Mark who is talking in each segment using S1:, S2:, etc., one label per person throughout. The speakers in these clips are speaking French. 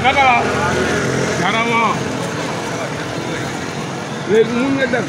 S1: Naka carrément léegi mun nga dem.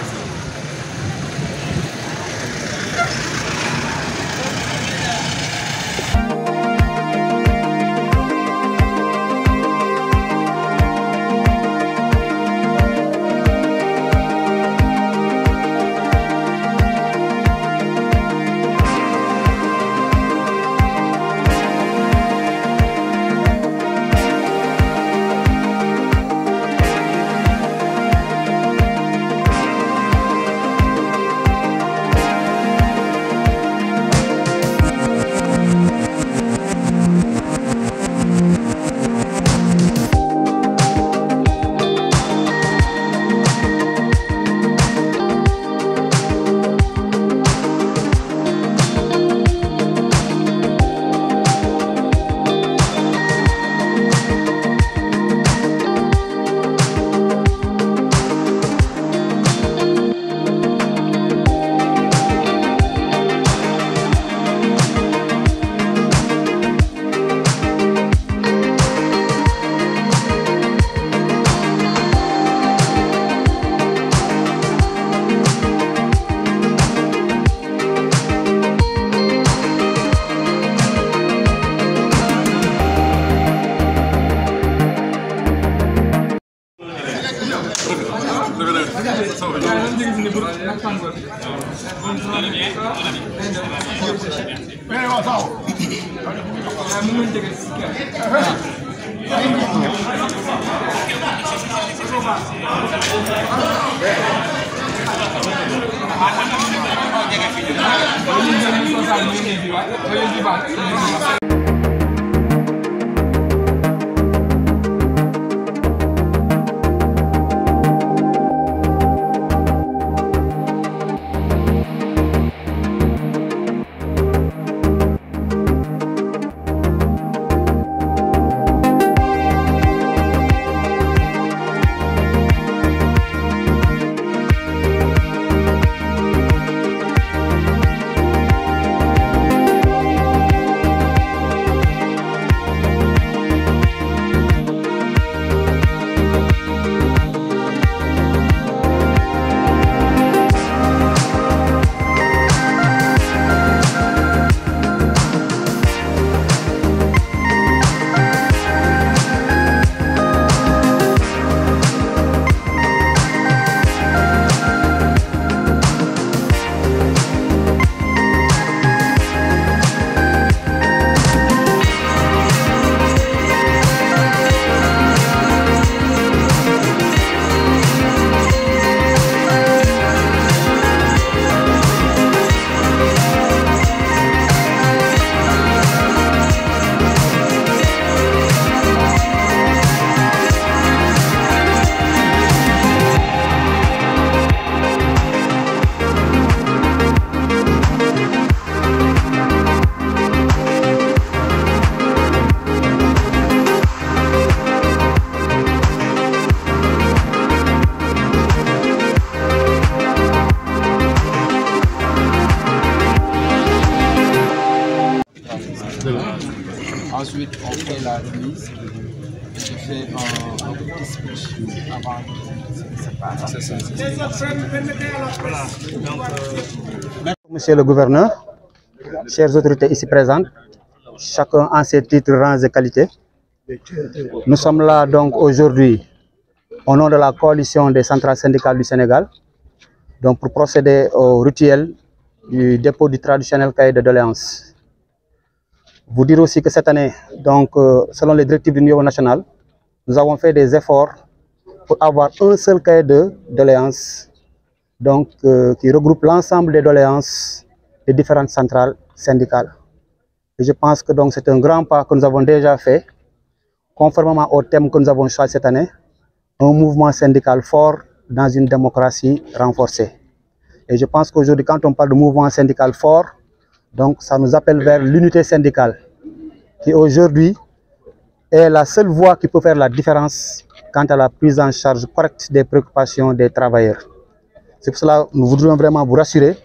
S2: Ensuite, on fait la remise. Je fais un petit speech avant que ça se passe.
S3: Monsieur le gouverneur, chères autorités ici présentes, chacun en ses titres, rangs et qualités. Nous sommes là donc aujourd'hui au nom de la coalition des centrales syndicales du Sénégal, donc pour procéder au rituel du dépôt du traditionnel cahier de doléances. Vous dire aussi que cette année, donc, selon les directives du niveau national, nous avons fait des efforts pour avoir un seul cahier de doléances, donc, qui regroupe l'ensemble des doléances des différentes centrales syndicales. Et je pense que c'est un grand pas que nous avons déjà fait, conformément au thème que nous avons choisi cette année, un mouvement syndical fort dans une démocratie renforcée. Et je pense qu'aujourd'hui, quand on parle de mouvement syndical fort, donc ça nous appelle vers l'unité syndicale, qui aujourd'hui est la seule voie qui peut faire la différence quant à la prise en charge correcte des préoccupations des travailleurs. C'est pour cela que nous voudrions vraiment vous rassurer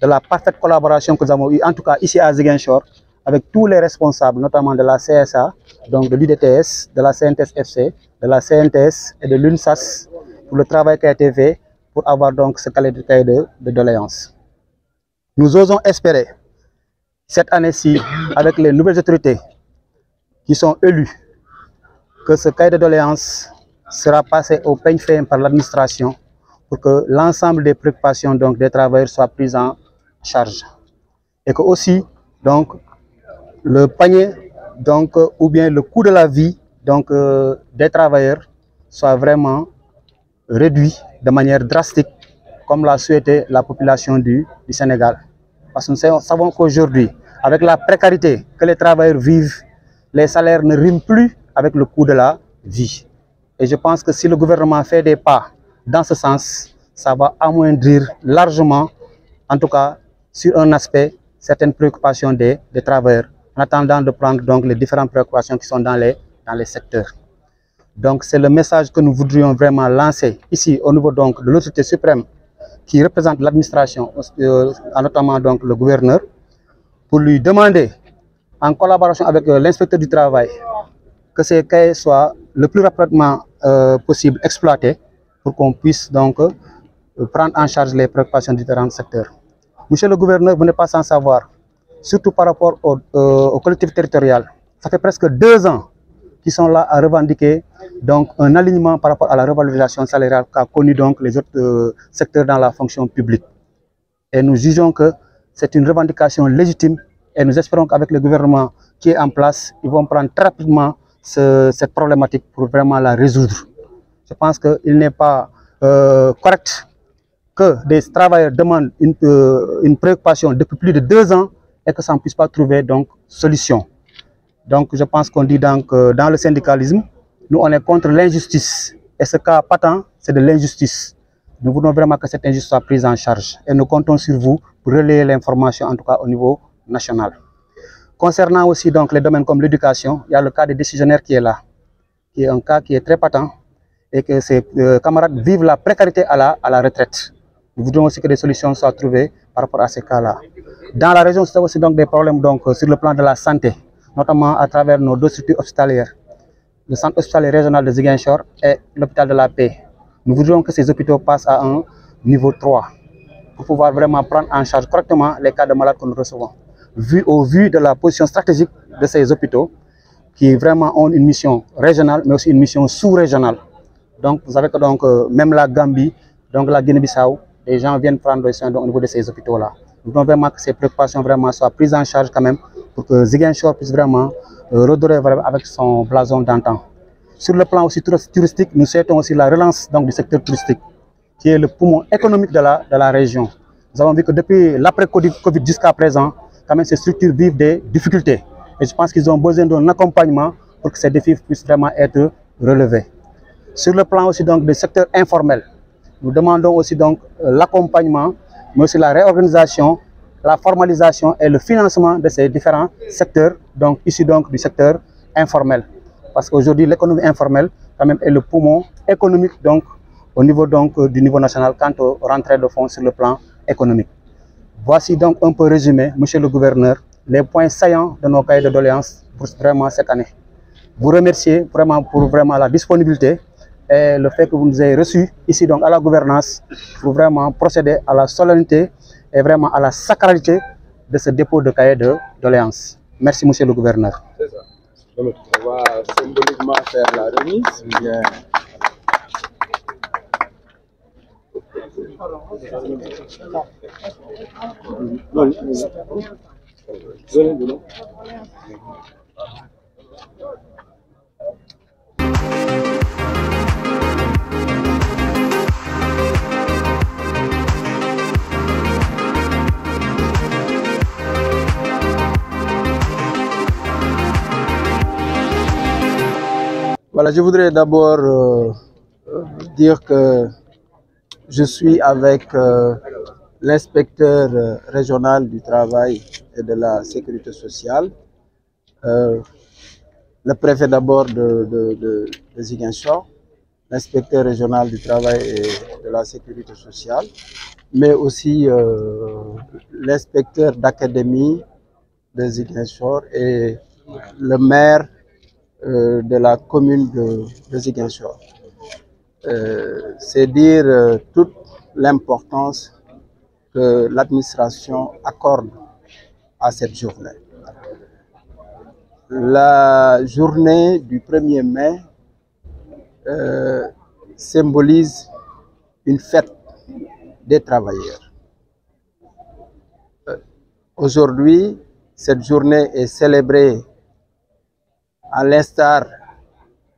S3: de la parfaite collaboration que nous avons eue, en tout cas ici à Ziguinchor, avec tous les responsables, notamment de la CSA, donc de l'UDTS, de la CNTS-FC, de la CNTS et de l'UNSAS, pour le travail qui a été fait pour avoir donc ce cahier de doléances. Nous osons espérer, cette année-ci, avec les nouvelles autorités qui sont élues, que ce cahier de doléances sera passé au peigne fin par l'administration pour que l'ensemble des préoccupations donc, des travailleurs soient prises en charge. Et que aussi, donc, le panier donc, ou bien le coût de la vie donc, des travailleurs soit vraiment réduit de manière drastique, comme l'a souhaité la population du Sénégal. Parce que nous savons qu'aujourd'hui, avec la précarité que les travailleurs vivent, les salaires ne riment plus avec le coût de la vie. Et je pense que si le gouvernement fait des pas dans ce sens, ça va amoindrir largement, en tout cas sur un aspect, certaines préoccupations des travailleurs, en attendant de prendre donc les différentes préoccupations qui sont dans les secteurs. Donc c'est le message que nous voudrions vraiment lancer ici au niveau donc, de l'autorité suprême qui représente l'administration, notamment donc, le gouverneur, pour lui demander, en collaboration avec l'inspecteur du travail, que ces cahiers soient le plus rapidement possible exploités pour qu'on puisse donc prendre en charge les préoccupations des différents secteurs. Monsieur le gouverneur, vous n'êtes pas sans savoir, surtout par rapport aux collectivités territoriales. Ça fait presque 2 ans qu'ils sont là à revendiquer donc, un alignement par rapport à la revalorisation salariale qu'a connu donc les autres secteurs dans la fonction publique. Et nous jugeons que c'est une revendication légitime et nous espérons qu'avec le gouvernement qui est en place, ils vont prendre très rapidement cette problématique pour vraiment la résoudre. Je pense qu'il n'est pas correct que des travailleurs demandent une préoccupation depuis plus de 2 ans et que ça ne puisse pas trouver donc solution. Donc je pense qu'on dit donc dans le syndicalisme, nous on est contre l'injustice et ce cas patent c'est de l'injustice. Nous voulons vraiment que cette injustice soit prise en charge et nous comptons sur vous pour relayer l'information en tout cas au niveau national. Concernant aussi donc les domaines comme l'éducation, il y a le cas des décisionnaires qui est là, qui est un cas qui est très patent et que ces camarades vivent la précarité à la retraite. Nous voudrions aussi que des solutions soient trouvées par rapport à ces cas-là. Dans la région, c'est aussi donc des problèmes donc, sur le plan de la santé, notamment à travers nos 2 structures hospitalières, le centre hospitalier régional de Ziguinchor et l'hôpital de la Paix. Nous voudrions que ces hôpitaux passent à un niveau 3 pour pouvoir vraiment prendre en charge correctement les cas de malades que nous recevons. Au vu de la position stratégique de ces hôpitaux, qui vraiment ont une mission régionale, mais aussi une mission sous-régionale. Donc, vous savez que donc, même la Gambie, donc la Guinée-Bissau, les gens viennent prendre des soins au niveau de ces hôpitaux-là. Nous voulons vraiment que ces préoccupations vraiment soient prises en charge quand même pour que Ziguinchor puisse vraiment redorer avec son blason d'antan. Sur le plan aussi touristique, nous souhaitons aussi la relance donc, du secteur touristique, qui est le poumon économique de la région. Nous avons vu que depuis l'après-Covid jusqu'à présent, quand même ces structures vivent des difficultés. Et je pense qu'ils ont besoin d'un accompagnement pour que ces défis puissent vraiment être relevés. Sur le plan aussi donc, du secteur informel, nous demandons aussi donc l'accompagnement, mais aussi la réorganisation, la formalisation et le financement de ces différents secteurs, donc issus donc du secteur informel. Parce qu'aujourd'hui, l'économie informelle quand même est le poumon économique donc, au niveau donc, du niveau national quant aux rentrées de fonds sur le plan économique. Voici donc un peu résumé, monsieur le gouverneur, les points saillants de nos cahiers de doléances pour vraiment cette année. Vous remercier vraiment pour vraiment la disponibilité et le fait que vous nous ayez reçus ici donc à la gouvernance pour vraiment procéder à la solennité et vraiment à la sacralité de ce dépôt de cahier de doléances. Merci monsieur le gouverneur.
S2: C'est ça. On va symboliquement faire la remise. Bien. Voilà, je voudrais d'abord dire que je suis avec l'inspecteur régional du travail et de la sécurité sociale, le préfet d'abord de Ziguinchor, l'inspecteur régional du travail et de la sécurité sociale, mais aussi l'inspecteur d'académie de Ziguinchor et le maire de la commune de Ziguinchor. C'est dire toute l'importance que l'administration accorde à cette journée. La journée du 1er mai symbolise une fête des travailleurs. Aujourd'hui, cette journée est célébrée à l'instar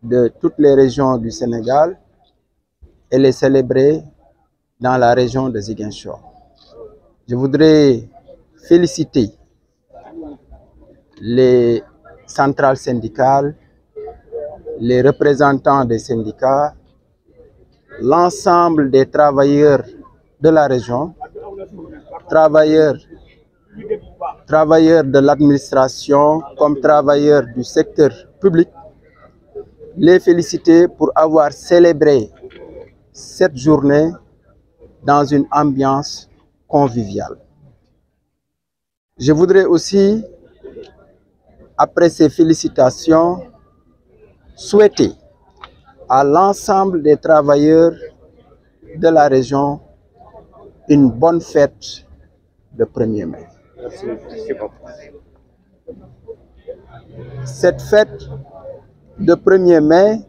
S2: de toutes les régions du Sénégal. Elle est célébrée dans la région de Ziguinchor. Je voudrais féliciter les centrales syndicales, les représentants des syndicats, l'ensemble des travailleurs de la région, travailleurs de l'administration comme travailleurs du secteur public, les féliciter pour avoir célébré cette journée dans une ambiance conviviale. Je voudrais aussi, après ces félicitations, souhaiter à l'ensemble des travailleurs de la région une bonne fête de 1er mai. Cette fête de 1er mai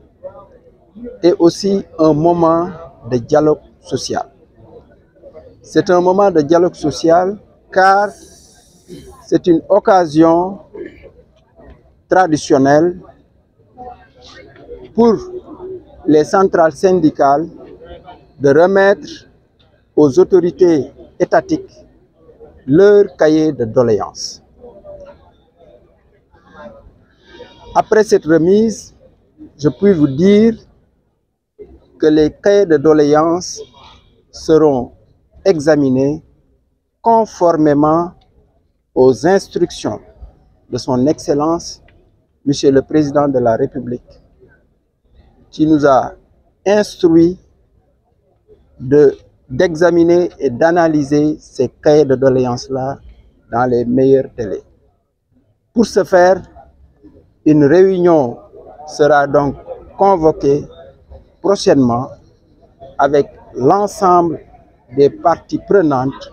S2: est aussi un moment de dialogue social. C'est un moment de dialogue social car c'est une occasion traditionnelle pour les centrales syndicales de remettre aux autorités étatiques leur cahier de doléances. Après cette remise, je puis vous dire que les cahiers de doléances seront examinés conformément aux instructions de son Excellence, Monsieur le Président de la République, qui nous a instruit d'examiner et d'analyser ces cahiers de doléances-là dans les meilleurs délais. Pour ce faire, une réunion sera donc convoquée prochainement avec l'ensemble des parties prenantes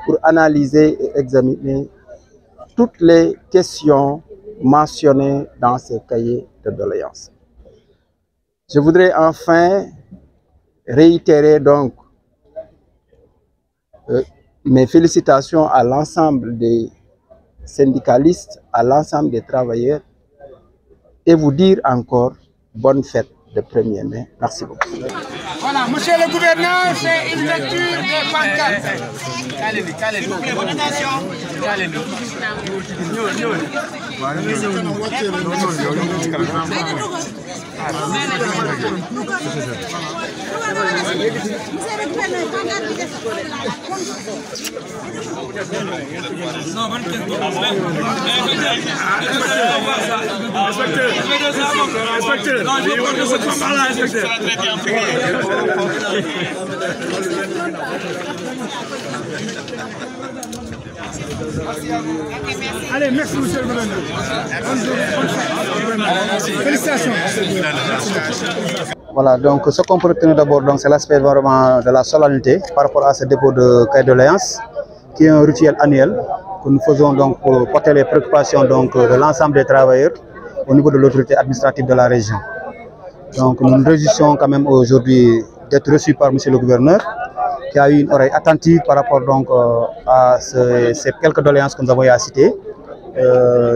S2: pour analyser et examiner toutes les questions mentionnées dans ces cahiers de doléances. Je voudrais enfin réitérer donc mes félicitations à l'ensemble des syndicalistes, à l'ensemble des travailleurs et vous dire encore bonne fête de 1er mai. Merci beaucoup.
S4: Voilà, monsieur le gouverneur, c'est une lecture des pancartes.
S1: Allez, merci monsieur le gouverneur. Félicitations.
S3: Voilà, donc ce qu'on peut retenir d'abord, c'est l'aspect vraiment de la solennité par rapport à ce dépôt de cahier de doléances, qui est un rituel annuel que nous faisons donc pour porter les préoccupations donc, de l'ensemble des travailleurs au niveau de l'autorité administrative de la région. Donc nous nous réjouissons quand même aujourd'hui d'être reçus par monsieur le gouverneur, qui a eu une oreille attentive par rapport donc à ces quelques doléances que nous avons eu à citer,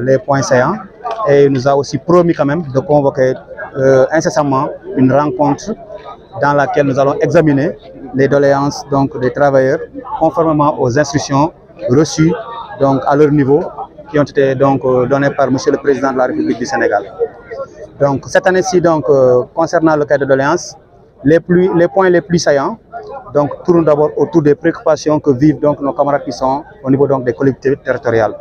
S3: les points saillants, et il nous a aussi promis quand même de convoquer incessamment une rencontre dans laquelle nous allons examiner les doléances donc, des travailleurs conformément aux instructions reçues donc, à leur niveau qui ont été donc, données par monsieur le Président de la République du Sénégal. Donc cette année-ci, donc, concernant le cas de doléances, les points les plus saillants donc, tournent d'abord autour des préoccupations que vivent donc, nos camarades qui sont au niveau donc, des collectivités territoriales.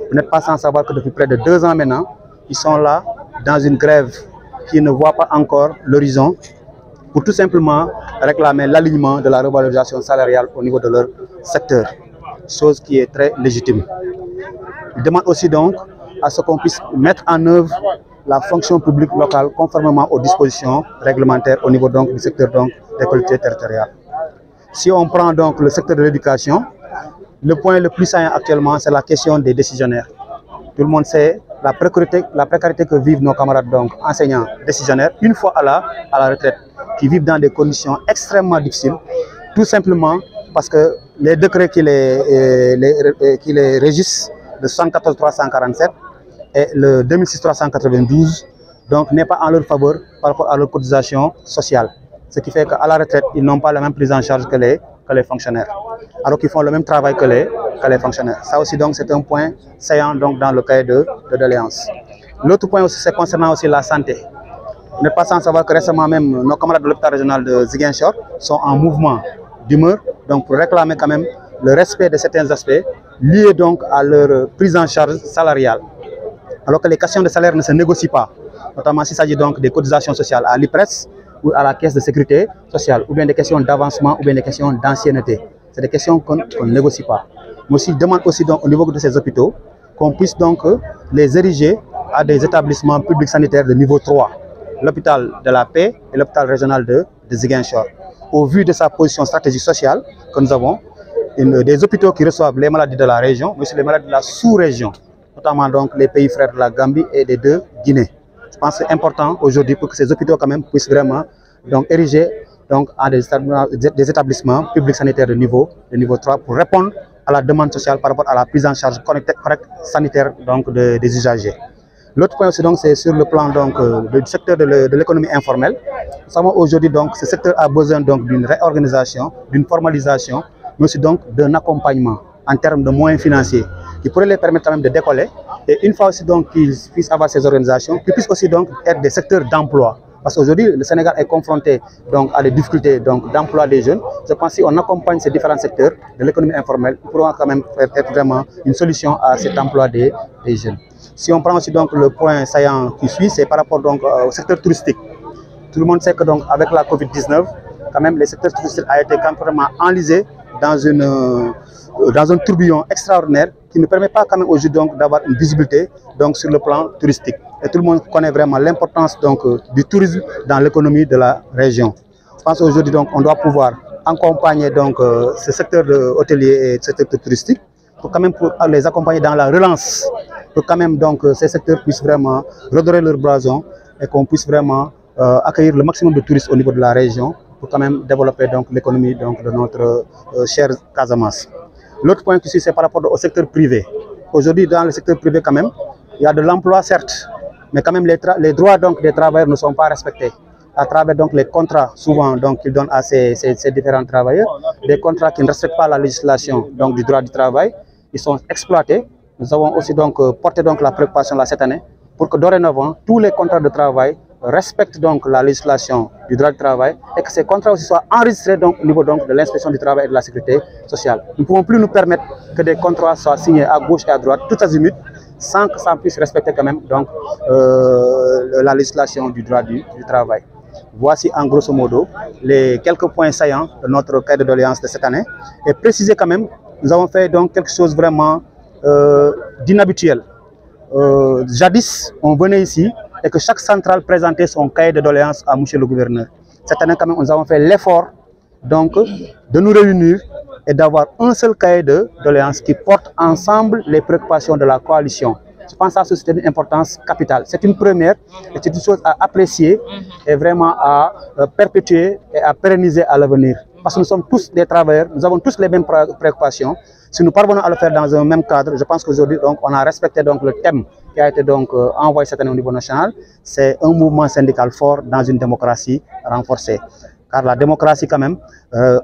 S3: Vous n'êtes pas sans savoir que depuis près de 2 ans maintenant, ils sont là dans une grève qui ne voit pas encore l'horizon pour tout simplement réclamer l'alignement de la revalorisation salariale au niveau de leur secteur, chose qui est très légitime. Il demande aussi donc à ce qu'on puisse mettre en œuvre la fonction publique locale conformément aux dispositions réglementaires au niveau donc du secteur donc des collectivités territoriales. Si on prend donc le secteur de l'éducation, le point le plus saillant actuellement, c'est la question des décisionnaires. Tout le monde sait la précarité que vivent nos camarades donc enseignants décisionnaires une fois à la retraite, qui vivent dans des conditions extrêmement difficiles, tout simplement parce que les décrets qui les régissent, le 74 347 et le 2006 392, donc n'est pas en leur faveur par rapport à leur cotisation sociale. Ce qui fait qu'à la retraite, ils n'ont pas la même prise en charge que les fonctionnaires, alors qu'ils font le même travail que les fonctionnaires. Ça aussi, donc, c'est un point saillant donc, dans le cahier de doléances. L'autre point aussi, c'est concernant aussi la santé. Vous n'êtes pas sans savoir que récemment même, nos camarades de l'hôpital régional de Ziguinchor sont en mouvement d'humeur, donc pour réclamer quand même le respect de certains aspects liés donc à leur prise en charge salariale. Alors que les questions de salaire ne se négocient pas, notamment s'il s'agit donc des cotisations sociales à l'IPRES ou à la caisse de sécurité sociale, ou bien des questions d'avancement, ou bien des questions d'ancienneté. C'est des questions qu'on ne négocie pas. Mais aussi, demande aussi donc au niveau de ces hôpitaux qu'on puisse donc les ériger à des établissements publics sanitaires de niveau 3. L'hôpital de la Paix et l'hôpital régional de Ziguinchor. Au vu de sa position stratégique sociale que nous avons, des hôpitaux qui reçoivent les maladies de la région, mais aussi les maladies de la sous-région, notamment donc les pays frères de la Gambie et des deux Guinées. Je pense que c'est important aujourd'hui pour que ces hôpitaux quand même puissent vraiment donc ériger donc à des établissements publics sanitaires de niveau 3 pour répondre à la demande sociale par rapport à la prise en charge correcte sanitaire donc des usagers. L'autre point aussi donc c'est sur le plan donc du secteur de l'économie informelle. Nous savons aujourd'hui donc ce secteur a besoin donc d'une réorganisation, d'une formalisation, mais aussi donc d'un accompagnement en termes de moyens financiers qui pourraient les permettre quand même de décoller. Et une fois aussi donc qu'ils puissent avoir ces organisations, qu'ils puissent aussi donc être des secteurs d'emploi. Parce qu'aujourd'hui, le Sénégal est confronté donc à des difficultés d'emploi des jeunes. Je pense que si on accompagne ces différents secteurs de l'économie informelle, ils pourront quand même être vraiment une solution à cet emploi des jeunes. Si on prend aussi donc le point saillant qui suit, c'est par rapport donc au secteur touristique. Tout le monde sait que donc avec la Covid-19, quand même, le secteur touristique a été complètement enlisé dans un tourbillon extraordinaire qui ne permet pas quand même aujourd'hui donc d'avoir une visibilité donc sur le plan touristique. Et tout le monde connaît vraiment l'importance donc du tourisme dans l'économie de la région. Je pense qu'aujourd'hui donc on doit pouvoir accompagner donc ce secteur hôtelier et ce secteur touristique pour quand même les accompagner dans la relance, pour quand même donc ces secteurs puissent vraiment redorer leur blason et qu'on puisse vraiment accueillir le maximum de touristes au niveau de la région pour quand même développer donc l'économie donc de notre cher Casamance. L'autre point ici, c'est par rapport au secteur privé. Aujourd'hui, dans le secteur privé, quand même, il y a de l'emploi, certes, mais quand même les droits donc, des travailleurs ne sont pas respectés. À travers donc, les contrats, souvent, donc, qu'ils donnent à ces différents travailleurs, des contrats qui ne respectent pas la législation donc, du droit du travail, ils sont exploités. Nous avons aussi donc, porté donc, la préoccupation là, cette année pour que dorénavant, tous les contrats de travail respectent donc la législation du droit du travail et que ces contrats aussi soient enregistrés donc, au niveau donc, de l'inspection du travail et de la sécurité sociale. Nous ne pouvons plus nous permettre que des contrats soient signés à gauche et à droite, tout azimut, sans que ça puisse respecter quand même donc, la législation du droit du travail. Voici en grosso modo les quelques points saillants de notre cahier de doléances de cette année. Et préciser quand même, nous avons fait donc quelque chose vraiment d'inhabituel. Jadis, on venait ici et que chaque centrale présentait son cahier de doléances à M. le gouverneur. Cette année, quand même, nous avons fait l'effort donc de nous réunir et d'avoir un seul cahier de doléances qui porte ensemble les préoccupations de la coalition. Je pense que ça, c'est une importance capitale. C'est une première et c'est une chose à apprécier et vraiment à perpétuer et à pérenniser à l'avenir. Parce que nous sommes tous des travailleurs, nous avons tous les mêmes préoccupations. Si nous parvenons à le faire dans un même cadre, je pense qu'aujourd'hui, on a respecté donc, le thème qui a été donc, envoyé cette année au niveau national. C'est un mouvement syndical fort dans une démocratie renforcée. Car la démocratie, quand même,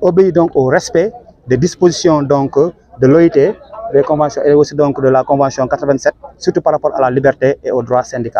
S3: obéit donc au respect des dispositions donc, de l'OIT, des conventions et aussi donc, de la Convention 87, surtout par rapport à la liberté et aux droits syndicaux.